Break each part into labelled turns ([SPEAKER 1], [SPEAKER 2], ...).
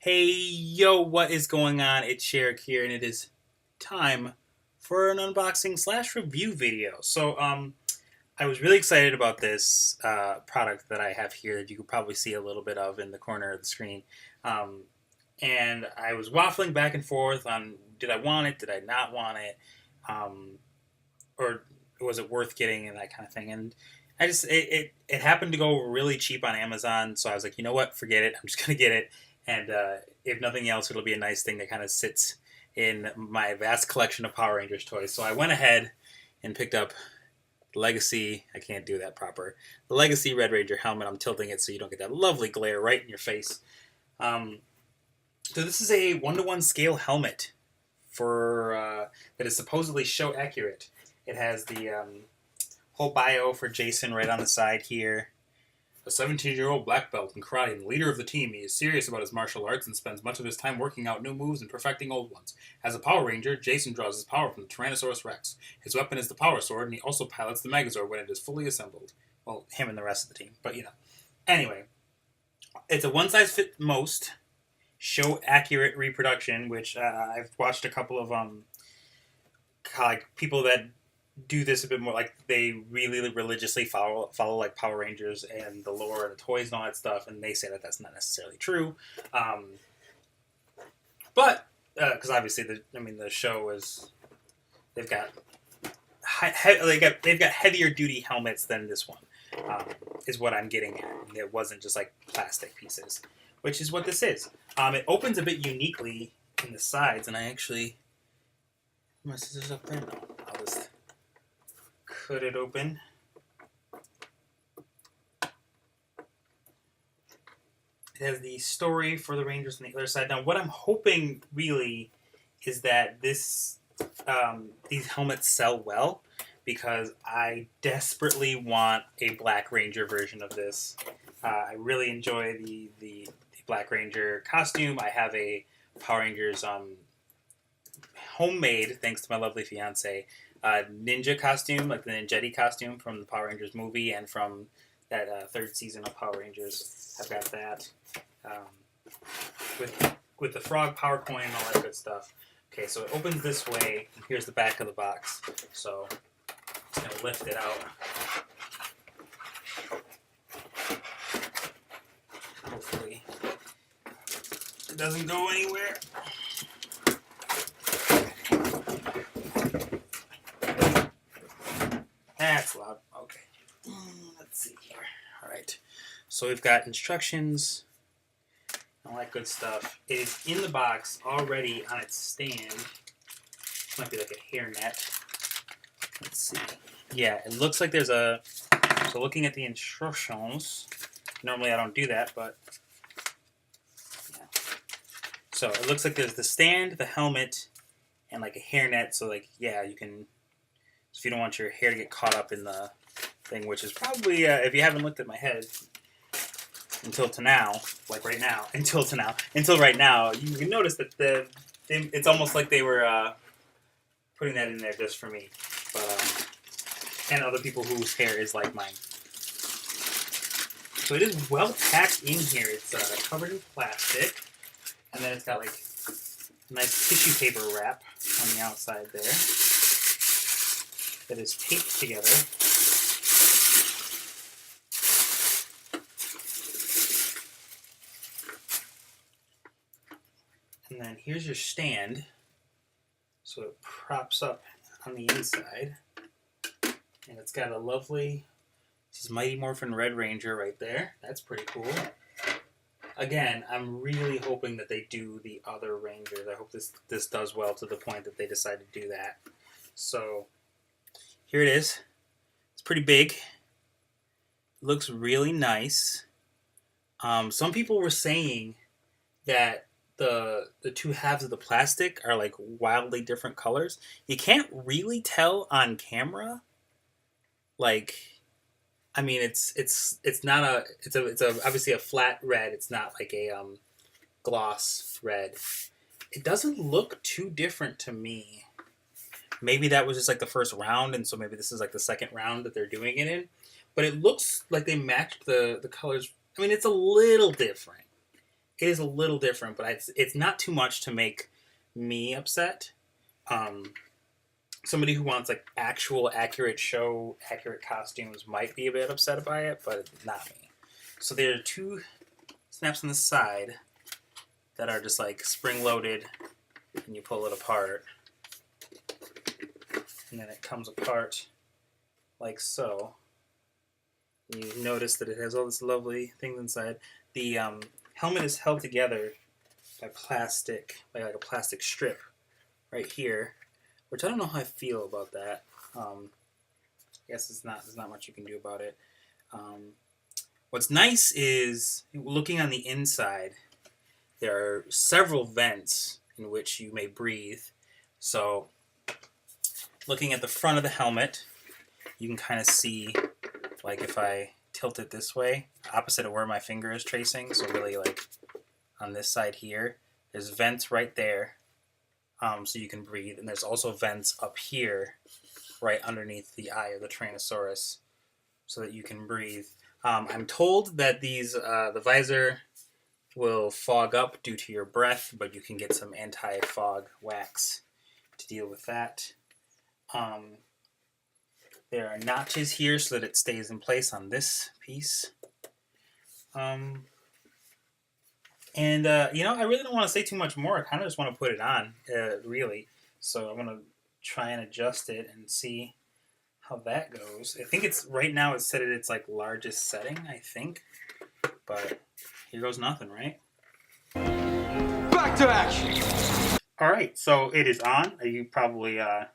[SPEAKER 1] Hey, yo, what is going on? It's Sherrick here, and it is time for an unboxing slash review video. I was really excited about this product that I have here that you could probably see a little bit of in the corner of the screen. Um, and I was waffling back and forth on did I want it, did I not want it, um, or was it worth getting, and that kind of thing. And it happened to go really cheap on Amazon, so I was like, you know what, forget it. I'm just gonna get it, and if nothing else, it'll be a nice thing that kind of sits in my vast collection of Power Rangers toys. So I went ahead and picked up the Legacy. I can't do that proper. The Legacy Red Ranger helmet. I'm tilting it so you don't get that lovely glare right in your face. Um, so this is a 1-to-1 scale helmet for that is supposedly show accurate. It has the whole bio for Jason right on the side here. A 17-year-old black belt in karate and leader of the team, he is serious about his martial arts and spends much of his time working out new moves and perfecting old ones. As a Power Ranger, Jason draws his power from the Tyrannosaurus Rex. His weapon is the Power Sword, and he also pilots the Megazord when it is fully assembled. Well, him and the rest of the team, but you know. Anyway, it's a one-size-fits-most show-accurate reproduction, which I've watched a couple of like people that do this a bit more, like they really religiously follow like Power Rangers and the lore and the toys and all that stuff, and they say that that's not necessarily true. Um, but because obviously the show is they've got they've got heavier duty helmets than this one. Um, is what I'm getting at. It wasn't just like plastic pieces, which is what this is. It opens a bit uniquely in the sides, and I actually my scissors up there. No, I'll just cut it open. It has the story for the Rangers on the other side. Now, what I'm hoping really is that these helmets sell well, because I desperately want a Black Ranger version of this. I really enjoy the Black Ranger costume. I have a Power Rangers homemade, thanks to my lovely fiance, ninja costume, like the Ninjetti costume from the Power Rangers movie and from that third season of Power Rangers. I've got that with the frog power coin and all that good stuff. Okay, so it opens this way. And here's the back of the box. So I'm just gonna lift it out. Hopefully, it doesn't go anywhere. That's loud. Okay. Let's see here. All right. So we've got instructions, all that good stuff. It is in the box already on its stand. Might be like a hairnet. Let's see. Yeah, it looks like there's a. So looking at the instructions, normally I don't do that, but yeah. So it looks like there's the stand, the helmet, and like a hairnet. So like yeah, you can. If you don't want your hair to get caught up in the thing, which is probably, if you haven't looked at my head until to now, like right now, until right now, you can notice that it's almost like they were putting that in there just for me, but and other people whose hair is like mine. So it is well packed in here. It's covered in plastic, and then it's got like a nice tissue paper wrap on the outside there that is taped together. And then here's your stand. So it props up on the inside. And it's got a lovely, this is Mighty Morphin Red Ranger right there. That's pretty cool. Again, I'm really hoping that they do the other Rangers. I hope this does well to the point that they decide to do that. So here it is. It's pretty big. Looks really nice. Some people were saying that the two halves of the plastic are like wildly different colors. You can't really tell on camera. Like, I mean, it's not it's obviously a flat red. It's not like a gloss red. It doesn't look too different to me. Maybe that was just like the first round, and so maybe this is like the second round that they're doing it in. But it looks like they matched the colors. I mean, it's a little different. it is a little different, but it's not too much to make me upset. Um, Somebody who wants like actual accurate costumes might be a bit upset by it, but not me. So there are two snaps on the side that are just like spring loaded, and you pull it apart, and then it comes apart like so. You notice that it has all this lovely things inside. The helmet is held together by like a plastic strip right here, which I don't know how I feel about that. I guess there's not much you can do about it. Um, what's nice is looking on the inside. There are several vents in which you may breathe. So, looking at the front of the helmet, you can kind of see, like if I tilt it this way, opposite of where my finger is tracing. So really, like on this side here, there's vents right there, so you can breathe, and there's also vents up here, right underneath the eye of the Tyrannosaurus, so that you can breathe. I'm told that the visor will fog up due to your breath, but you can get some anti-fog wax to deal with that. There are notches here so that it stays in place on this piece. I really don't want to say too much more. I kind of just want to put it on, really. So I'm going to try and adjust it and see how that goes. I think it's right now it's set at its like largest setting, I think. But here goes nothing, right?
[SPEAKER 2] Back to action.
[SPEAKER 1] All right, so it is on. You probably are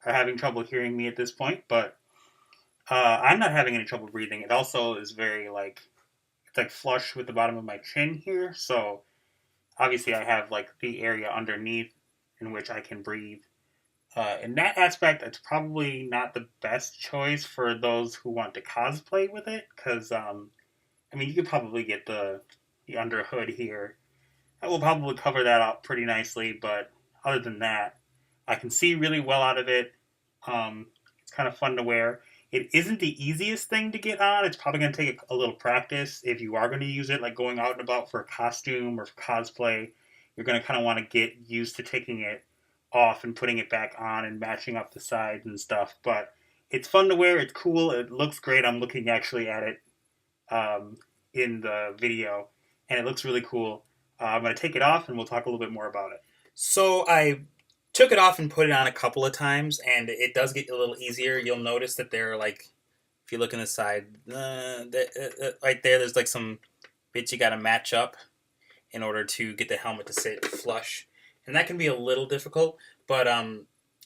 [SPEAKER 1] having trouble hearing me at this point, but I'm not having any trouble breathing. It also is very like it's like flush with the bottom of my chin here, so obviously I have like the area underneath in which I can breathe. In that aspect, it's probably not the best choice for those who want to cosplay with it, because you could probably get the under hood here. That will probably cover that up pretty nicely, but other than that, I can see really well out of it. It's kind of fun to wear. It isn't the easiest thing to get on. It's probably going to take a little practice if you are going to use it, like going out and about for a costume or for cosplay. You're going to kind of want to get used to taking it off and putting it back on and matching up the sides and stuff. But it's fun to wear. It's cool. It looks great. I'm looking actually at it in the video, and it looks really cool. I'm going to take it off, and we'll talk a little bit more about it. So I took it off and put it on a couple of times, and it does get a little easier. You'll notice that there are like, if you look on the side, right there, there's like some bits you got to match up in order to get the helmet to sit flush, and that can be a little difficult. But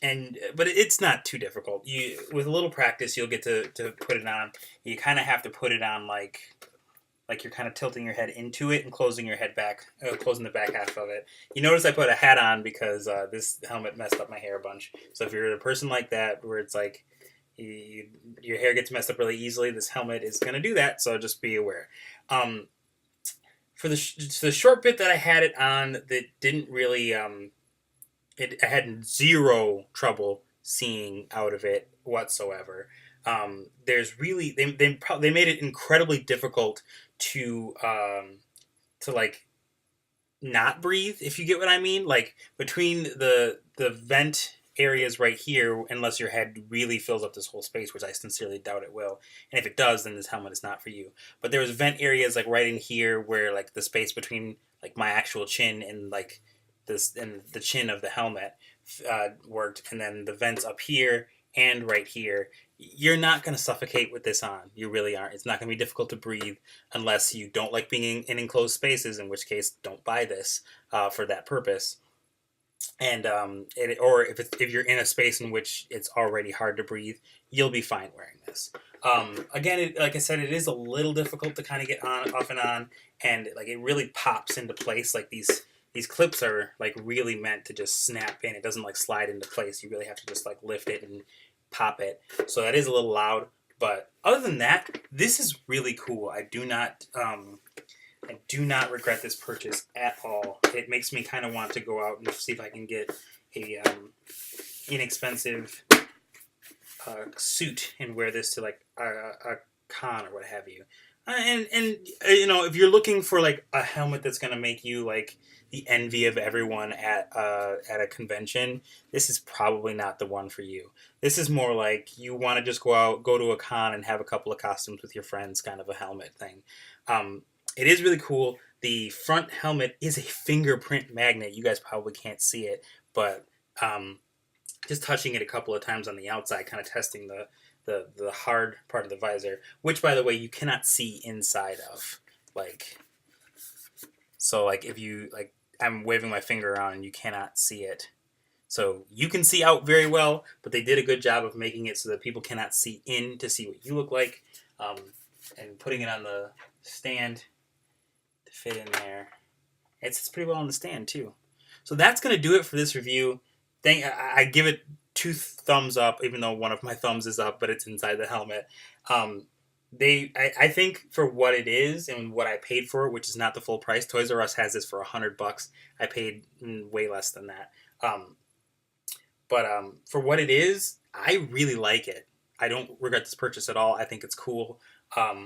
[SPEAKER 1] it's not too difficult. You with a little practice, you'll get to put it on. You kind of have to put it on like you're kind of tilting your head into it and closing your head back, closing the back half of it. You notice I put a hat on because this helmet messed up my hair a bunch. So if you're a person like that, where it's like your hair gets messed up really easily, this helmet is going to do that. So just be aware. For the short bit that I had it on, that didn't really, I had zero trouble seeing out of it whatsoever. There's really they made it incredibly difficult to like not breathe, if you get what I mean. Like between the vent areas right here, unless your head really fills up this whole space, which I sincerely doubt it will. And if it does, then this helmet is not for you. But there was vent areas like right in here where like the space between like my actual chin and like this and the chin of the helmet worked, and then the vents up here and right here. You're not going to suffocate with this on. You really aren't. It's not going to be difficult to breathe unless you don't like being in enclosed spaces, in which case don't buy this for that purpose. And or if you're in a space in which it's already hard to breathe, you'll be fine wearing this. Again, like I said, it is a little difficult to kind of get on, off and on, and like it really pops into place. Like these clips are like really meant to just snap in. It doesn't like slide into place. You really have to just like lift it and pop it. So that is a little loud, but other than that, this is really cool. I do not regret this purchase at all. It makes me kind of want to go out and see if I can get a inexpensive suit and wear this to like a con or what have you. You know, if you're looking for like a helmet that's gonna make you like the envy of everyone at a convention, this is probably not the one for you. This is more like you want to just go out, go to a con, and have a couple of costumes with your friends, kind of a helmet thing. Um, it is really cool. The front helmet is a fingerprint magnet. You guys probably can't see it, but um, just touching it a couple of times on the outside, kind of testing the hard part of the visor, which by the way you cannot see inside of. Like, so like if you like, I'm waving my finger around and you cannot see it. So you can see out very well, but they did a good job of making it so that people cannot see in to see what you look like, um, and putting it on the stand to fit in there. It's pretty well on the stand too. So that's gonna do it for this review. I give it 2 thumbs up, even though one of my thumbs is up, but it's inside the helmet. Um, I think for what it is and what I paid for it, which is not the full price. Toys R Us has this for $100. I paid way less than that. Um, but for what it is, I really like it. I don't regret this purchase at all. I think it's cool. I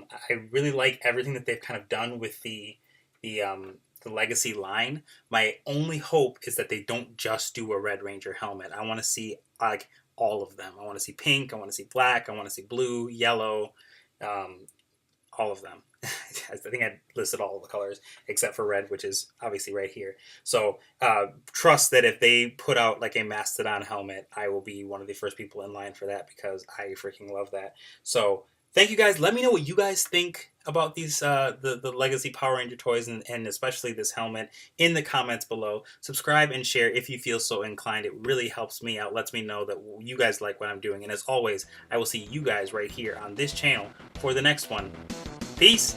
[SPEAKER 1] really like everything that they've kind of done with the the Legacy line. My only hope is that they don't just do a Red Ranger helmet. I want to see like all of them. I want to see pink. I want to see black. I want to see blue, yellow, um, all of them. I think I listed all of the colors except for red, which is obviously right here. So trust that if they put out like a Mastodon helmet, I will be one of the first people in line for that because I freaking love that. So thank you guys. Let me know what you guys think about these the Legacy Power Ranger toys and especially this helmet in the comments below. Subscribe and share if you feel so inclined. It really helps me out, lets me know that you guys like what I'm doing. And as always, I will see you guys right here on this channel for the next one. Peace!